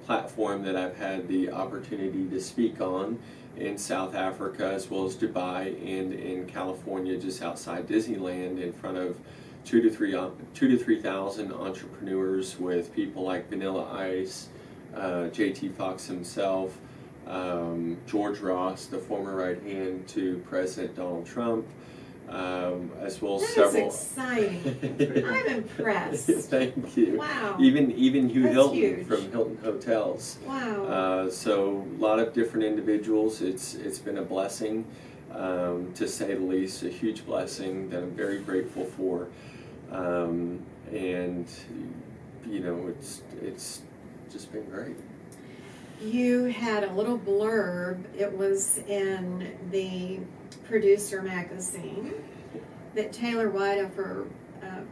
platform that I've had the opportunity to speak on in South Africa, as well as Dubai and in California, just outside Disneyland, in front of 2,000 to 3,000 entrepreneurs, with people like Vanilla Ice, JT Fox himself, George Ross, the former right hand to President Donald Trump, as well as several. That's exciting. I'm impressed. Thank you. Wow. Even Hugh That's Hilton huge. from Hilton Hotels. Wow. So a lot of different individuals. It's been a blessing, to say the least, a huge blessing that I'm very grateful for. And it's just been great. You had a little blurb. It was in the Producer magazine that Taylor Whiteover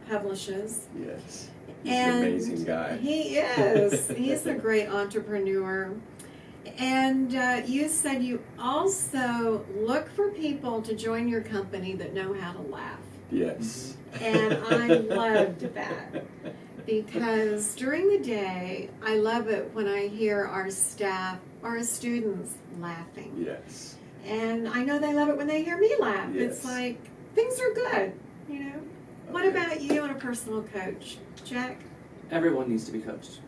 publishes. Yes. He's an amazing guy. He is. He's a great entrepreneur. And you said you also look for people to join your company that know how to laugh. Yes. And I loved that, because during the day, I love it when I hear our staff or our students laughing. Yes. And I know they love it when they hear me laugh. Yes. It's like, things are good, What Okay. about you and a personal coach, Jack? Everyone needs to be coached.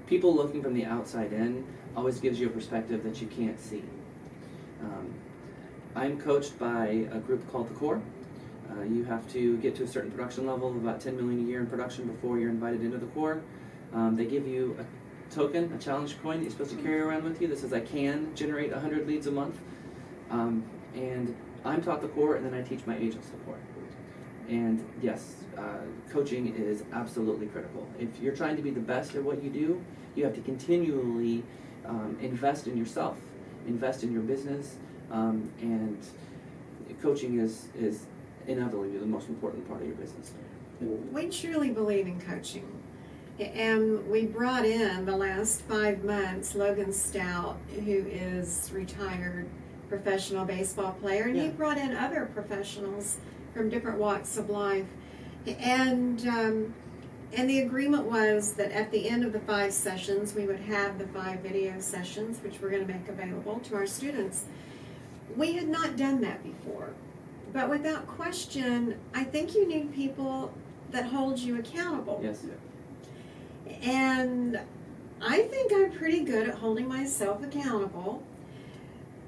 People looking from the outside in always gives you a perspective that you can't see. I'm coached by a group called The Core. You have to get to a certain production level of about 10 million a year in production before you're invited into The Core. They give you a token, a challenge coin that you're supposed to carry around with you that says, I can generate 100 leads a month. And I'm taught The Core, and then I teach my agents The Core. And yes, coaching is absolutely critical. If you're trying to be the best at what you do, you have to continually invest in yourself, invest in your business, and coaching is inevitably the most important part of your business. We truly believe in coaching. And we brought in the last 5 months Logan Stout, who is retired professional baseball player, and he brought in other professionals from different walks of life. And the agreement was that at the end of the 5 sessions, we would have the 5 video sessions, which we're going to make available to our students. We had not done that before, but without question, I think you need people that hold you accountable. Yes. And I think I'm pretty good at holding myself accountable,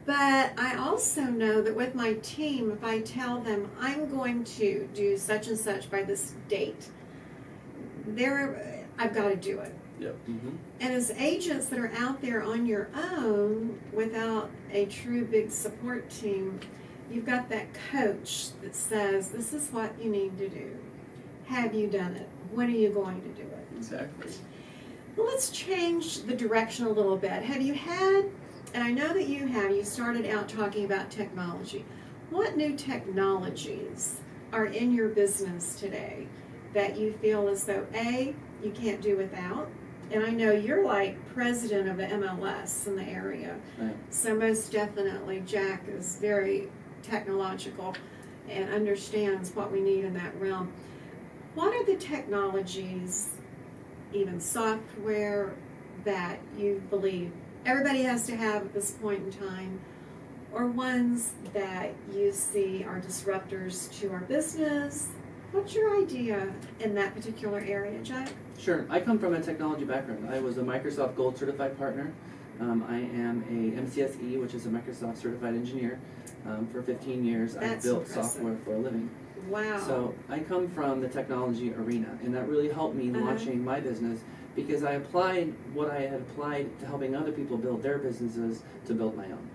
but I also know that with my team, if I tell them I'm going to do such and such by this date, I've got to do it. Yep. Mm-hmm. And as agents that are out there on your own without a true big support team, you've got that coach that says, this is what you need to do. Have you done it? When are you going to do it? Exactly. Well, let's change the direction a little bit. Have you had, and I know that you started out talking about technology. What new technologies are in your business today that you feel as though, A, you can't do without? And I know you're like president of the MLS in the area. Right. So most definitely Jack is very technological and understands what we need in that realm. What are the technologies, even software, that you believe everybody has to have at this point in time, or ones that you see are disruptors to our business? What's your idea in that particular area, Jack? Sure. I come from a technology background. I was a Microsoft Gold Certified Partner. I am a MCSE, which is a Microsoft Certified Engineer. For 15 years, I've built software for a living. Wow. So I come from the technology arena, and that really helped me launching my business, because I applied what I had applied to helping other people build their businesses to build my own.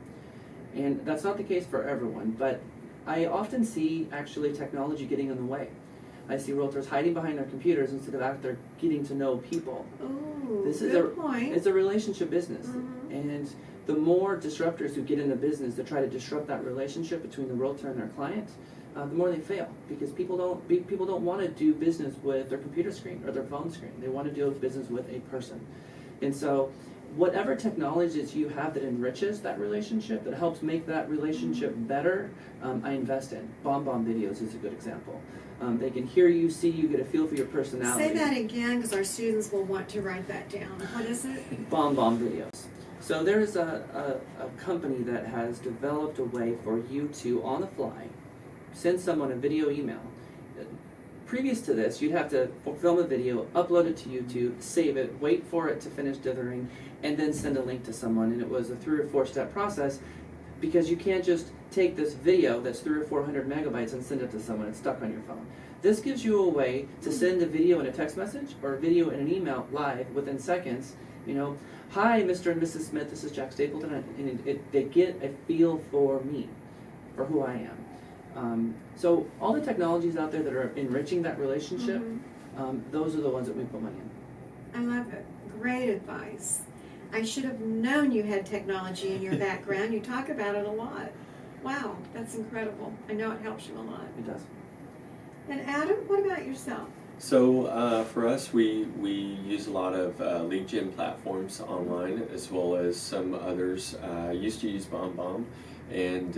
And that's not the case for everyone, but I often see actually technology getting in the way. I see realtors hiding behind their computers instead of out there getting to know people. Oh, This is good point. It's a relationship business, Mhm. and the more disruptors who get into business to try to disrupt that relationship between the realtor and their client, the more they fail, because people don't want to do business with their computer screen or their phone screen. They want to do business with a person. And so whatever technologies you have that enriches that relationship, that helps make that relationship better, I invest in. Bomb videos is a good example. They can hear you, see you, get a feel for your personality. Say that again, because our students will want to write that down. What is it? Bomb videos. So there's a company that has developed a way for you to, on the fly, send someone a video email. Previous to this, you'd have to film a video, upload it to YouTube, save it, wait for it to finish dithering, and then send a link to someone. And it was a 3 or 4 step process, because you can't just take this video that's 300 or 400 megabytes and send it to someone. It's stuck on your phone. This gives you a way to send a video in a text message or a video in an email live within seconds. You know, hi, Mr. and Mrs. Smith, this is Jack Stapleton, and they get a feel for me, for who I am. So all the technologies out there that are enriching that relationship, those are the ones that we put money in. I love it. Great advice. I should have known you had technology in your background. You talk about it a lot. Wow, that's incredible. I know it helps you a lot. It does. And Adam, what about yourself? So for us, we use a lot of lead gen platforms online, as well as some others. I used to use BombBomb, and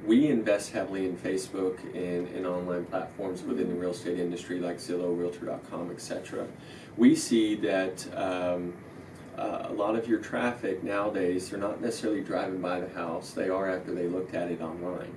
we invest heavily in Facebook and online platforms within the real estate industry, like Zillow, Realtor.com, etc. We see that a lot of your traffic nowadays, they're not necessarily driving by the house. They are after they looked at it online.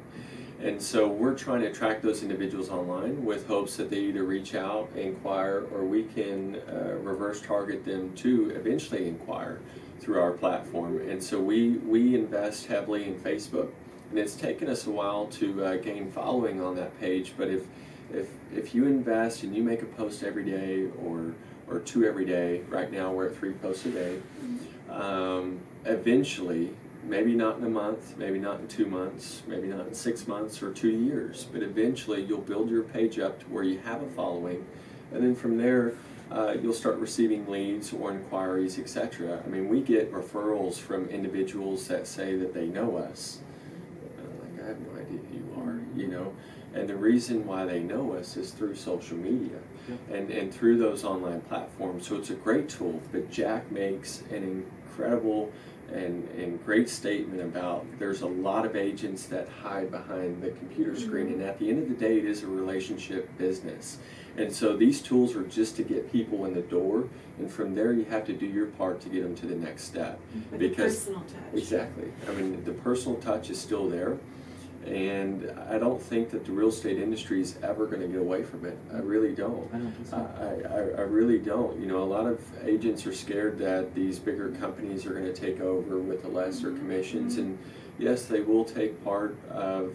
And so we're trying to attract those individuals online with hopes that they either reach out, inquire, or we can reverse target them to eventually inquire through our platform. And so we invest heavily in Facebook, and it's taken us a while to gain following on that page. But if you invest and you make a post every day or 2 every day, right now we're at 3 posts a day, eventually, maybe not in a month, maybe not in 2 months, maybe not in 6 months or 2 years, but eventually you'll build your page up to where you have a following, and then from there you'll start receiving leads or inquiries, etc. I mean, we get referrals from individuals that say that they know us. have no idea who you are, you know. And the reason why they know us is through social media and through those online platforms. So it's a great tool, but Jack makes an incredible and great statement about there's a lot of agents that hide behind the computer screen, and at the end of the day, it is a relationship business. And so these tools are just to get people in the door, and from there you have to do your part to get them to the next step. With Because the personal touch. exactly, I mean, the personal touch is still there, and I don't think that the real estate industry is ever going to get away from it. I really don't. I don't think so. I really don't. You know, a lot of agents are scared that these bigger companies are going to take over with the lesser commissions, and yes, they will take part of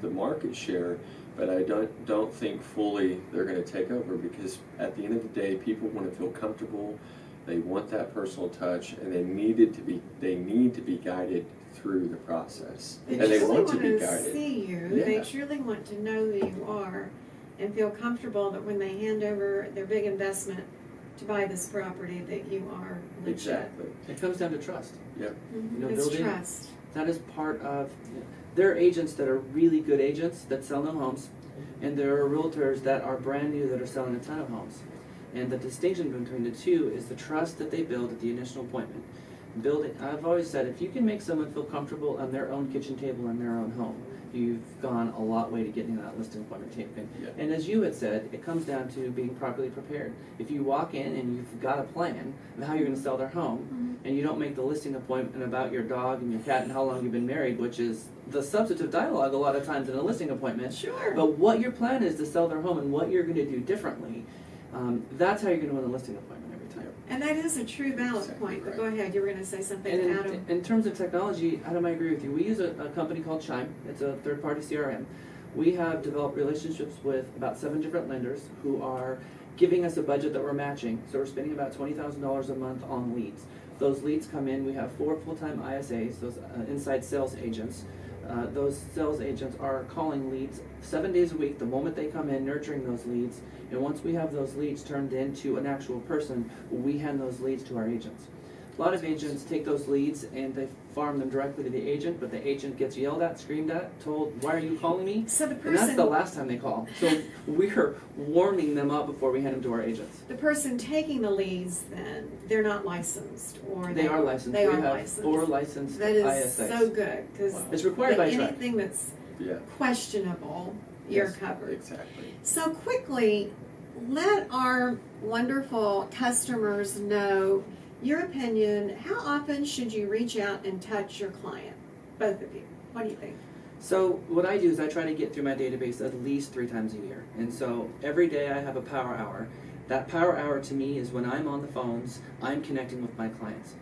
the market share, but I don't think fully they're going to take over, because at the end of the day, people want to feel comfortable. They want that personal touch, and they need to be guided through the process, They and they truly want to be to guided. see you. Yeah. They truly want to know who you are and feel comfortable that when they hand over their big investment to buy this property, that you are legit. Exactly. It comes down to trust. Yeah. You know, It's building- trust. That is part of, there are agents that are really good agents that sell no homes, and there are realtors that are brand new that are selling a ton of homes. And the distinction between the two is the trust that they build at the initial appointment. I've always said, if you can make someone feel comfortable on their own kitchen table in their own home, you've gone a lot way to getting that listing appointment taken. Yeah. And as you had said, it comes down to being properly prepared. If you walk in and you've got a plan of how you're going to sell their home, and you don't make the listing appointment about your dog and your cat and how long you've been married, which is the substantive dialogue a lot of times in a listing appointment, Sure. but what your plan is to sell their home and what you're going to do differently, that's how you're going to win a listing appointment every time. And that is a true balance Exactly point. But right. go ahead, you were going to say something And to Adam. in terms of technology, Adam, I agree with you. We use a company called Chime. It's a third-party CRM. We have developed relationships with about 7 different lenders who are giving us a budget that we're matching. So we're spending about $20,000 a month on leads. Those leads come in. We have 4 full-time ISAs, those inside sales agents. Those sales agents are calling leads 7 days a week the moment they come in, nurturing those leads. And once we have those leads turned into an actual person, we hand those leads to our agents. A lot of agents take those leads and they farm them directly to the agent, but the agent gets yelled at, screamed at, told, "Why are you calling me?" So the And that's person, the last time they call. So we're warming them up before we hand them to our agents. the person taking the leads, then they're not licensed, or They are licensed. They we are have licensed. 4 licensed That is ISAs. so good, because Wow. It's required by track. anything that's Yeah. questionable, you're Yes, covered. Exactly. So quickly, let our wonderful customers know your opinion. How often should you reach out and touch your client? Both of you. What do you think? So what I do is I try to get through my database at least 3 times a year. And so every day I have a power hour. That power hour to me is when I'm on the phones, I'm connecting with my clients.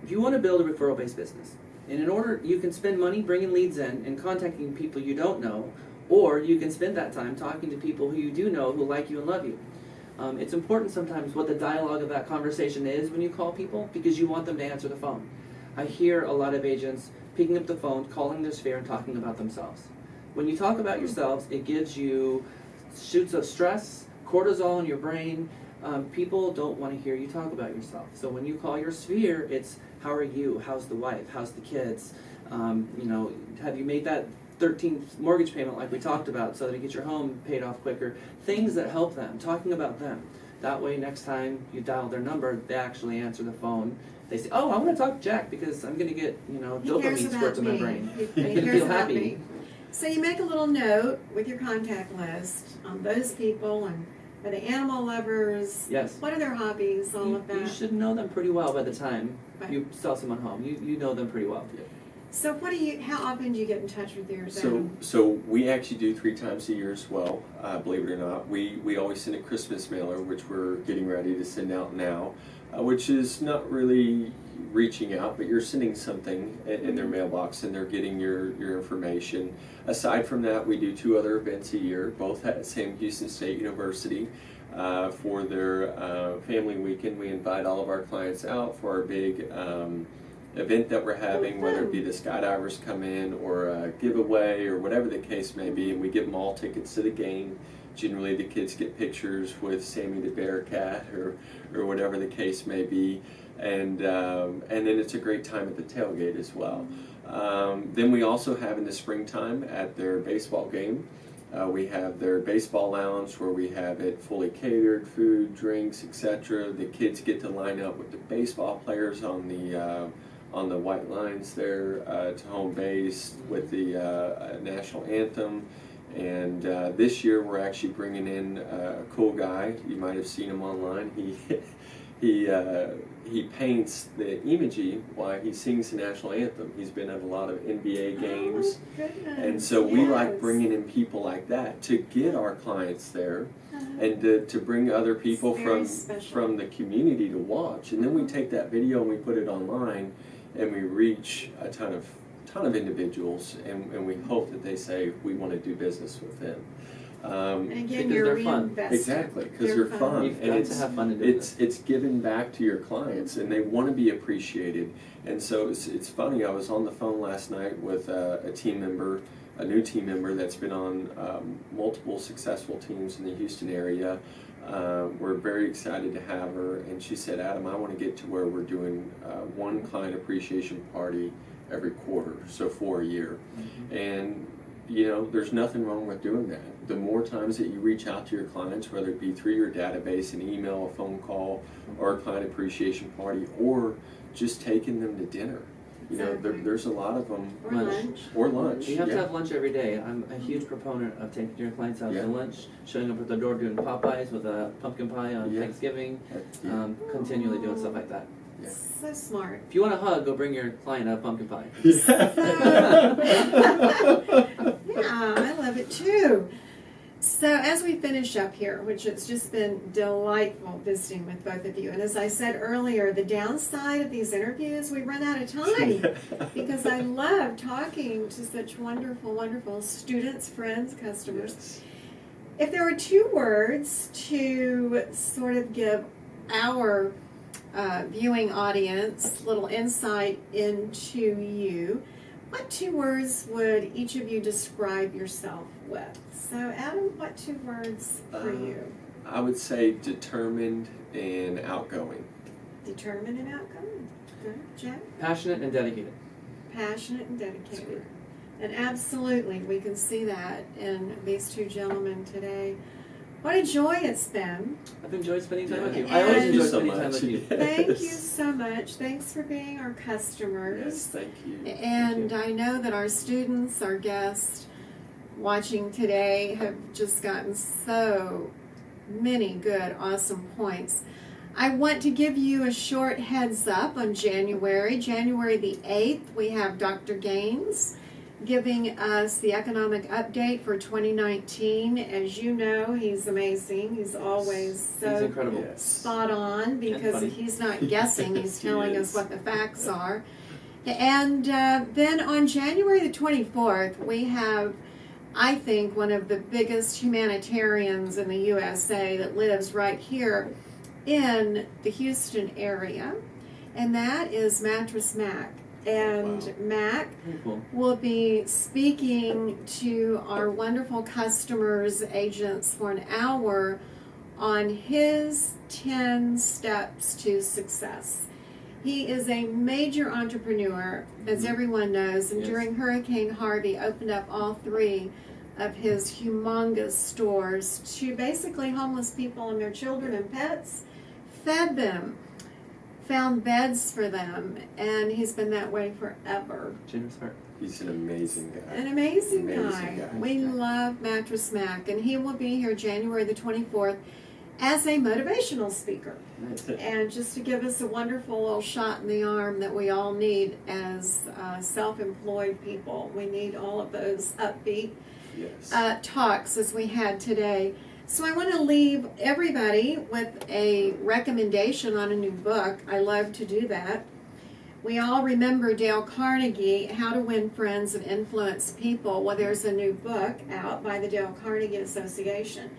If you want to build a referral-based business, and in order, you can spend money bringing leads in and contacting people you don't know, or you can spend that time talking to people who you do know who like you and love you. It's important sometimes what the dialogue of that conversation is when you call people, because you want them to answer the phone. I hear a lot of agents picking up the phone, calling their sphere, and talking about themselves. When you talk about yourselves, it gives you shoots of stress, cortisol in your brain. People don't want to hear you talk about yourself. So when you call your sphere, it's how are you? How's the wife? How's the kids? Have you made that 13th mortgage payment like we talked about so that you get your home paid off quicker? Things that help them, talking about them. That way next time you dial their number, they actually answer the phone. They say, "Oh, I want to talk to Jack because I'm going to get, He cares dopamine about squirts in my me. brain." He And you cares feel about happy. me. So you make a little note with your contact list on those people, and for the animal lovers, Yes. what are their hobbies, all of that. You should know them pretty well by the time Right. you sell someone home. You know them pretty well. So how often do you get in touch with your So we actually do 3 times a year as well, believe it or not. We always send a Christmas mailer, which we're getting ready to send out now, which is not really reaching out, but you're sending something in their mailbox and they're getting your information. Aside from that, we do 2 other events a year, both at Sam Houston State University. For their family weekend, we invite all of our clients out for our big event that we're having, whether it be the skydivers come in or a giveaway or whatever the case may be, and we give them all tickets to the game. Generally the kids get pictures with Sammy the Bearcat or whatever the case may be. and then it's a great time at the tailgate as well. Then we also have in the springtime at their baseball game, we have their baseball lounge where we have it fully catered, food, drinks, etc. The kids get to line up with the baseball players on the white lines there to home base with the national anthem. And this year we're actually bringing in a cool guy. You might have seen him online. He paints the imagery while he sings the national anthem. He's been at a lot of NBA games. Oh, goodness. And so we like Yes. bringing in people like that to get our clients there and to bring other people It's very from special. the community to watch. And then we take that video and we put it online and we reach a ton of individuals, and we hope that they say we want to do business with them. And again, Because you're they're fun. reinvesting. Exactly, because they're fun. You've And got to have fun to do this. it's giving back to your clients, and they want to be appreciated. And so it's funny, I was on the phone last night with a team member, a new team member that's been on multiple successful teams in the Houston area. We're very excited to have her, and she said, Adam, I want to get to where we're doing one client appreciation party every quarter, so 4 a year. And you know, there's nothing wrong with doing that. The more times that you reach out to your clients, whether it be through your database, an email, a phone call, or a client appreciation party, or just taking them to dinner. You know, Exactly. there's a lot of them. Or lunch. Or lunch. You have to yeah. have lunch every day. I'm a huge proponent of taking your clients out Yeah. to lunch, showing up at their door doing Popeyes with a pumpkin pie on Yeah. Thanksgiving, Yeah. continually doing stuff like that. Yeah. So smart. If you want a hug, go bring your client a pumpkin pie. Yeah, I love it too. So as we finish up here, which it's just been delightful visiting with both of you, and as I said earlier, the downside of these interviews, we run out of time because I love talking to such wonderful, wonderful students, friends, customers. Yes. If there were 2 words to sort of give our viewing audience a little insight into you, what 2 words would each of you describe yourself with? So, Adam, what 2 words for you? I would say determined and outgoing. Determined and outgoing. Good. Jack? Passionate and dedicated. Passionate and That's dedicated. great. And absolutely, we can see that in these 2 gentlemen today. What a joy it's been. I've enjoyed spending time with you. Yeah. I always Thank enjoy you so spending time much. with you. Thank you Yes. so much. Thanks for being our customers. Yes, thank you. And Thank I know that our students, our guests watching today have just gotten so many good, awesome points. I want to give you a short heads up on January the 8th, we have Dr. Gaines giving us the economic update for 2019. As you know, he's amazing. He's always so He's incredible. Yes. spot on because funny. he's not guessing, he's He telling is. us what the facts are. And then on January the 24th, we have, I think, one of the biggest humanitarians in the USA that lives right here in the Houston area, and that is Mattress Mac. And Wow. Mac Very cool. will be speaking to our wonderful customers, agents, for an hour on his 10 steps to success. He is a major entrepreneur, as everyone knows, and Yes. during Hurricane Harvey opened up all 3 of his humongous stores to basically homeless people and their children and pets, fed them, found beds for them, and he's been that way forever. Generous heart. He's an amazing guy. An amazing Amazing guy. guy. We love Mattress Mac, and he will be here January the 24th as a motivational speaker. Nice. And just to give us a wonderful little shot in the arm that we all need as self-employed people. We need all of those upbeat Yes. talks as we had today. So I want to leave everybody with a recommendation on a new book. I love to do that. We all remember Dale Carnegie, How to Win Friends and Influence People. Well, there's a new book out by the Dale Carnegie Association.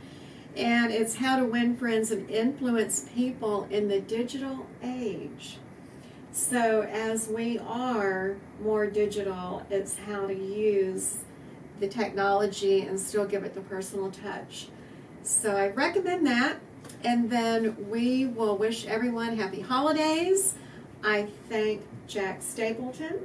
And it's How to Win Friends and Influence People in the Digital Age. So as we are more digital, it's how to use the technology and still give it the personal touch. So I recommend that. And then we will wish everyone happy holidays, I thank Jack Stapleton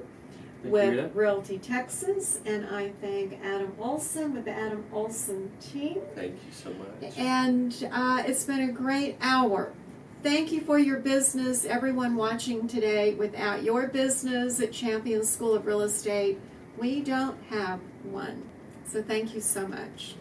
Thank with you, Rita. Realty Texas, and I thank Adam Olsen with the Adam Olsen team. Thank you so much. And it's been a great hour. Thank you for your business, everyone watching today. Without your business at Champion School of Real Estate, we don't have one. So thank you so much.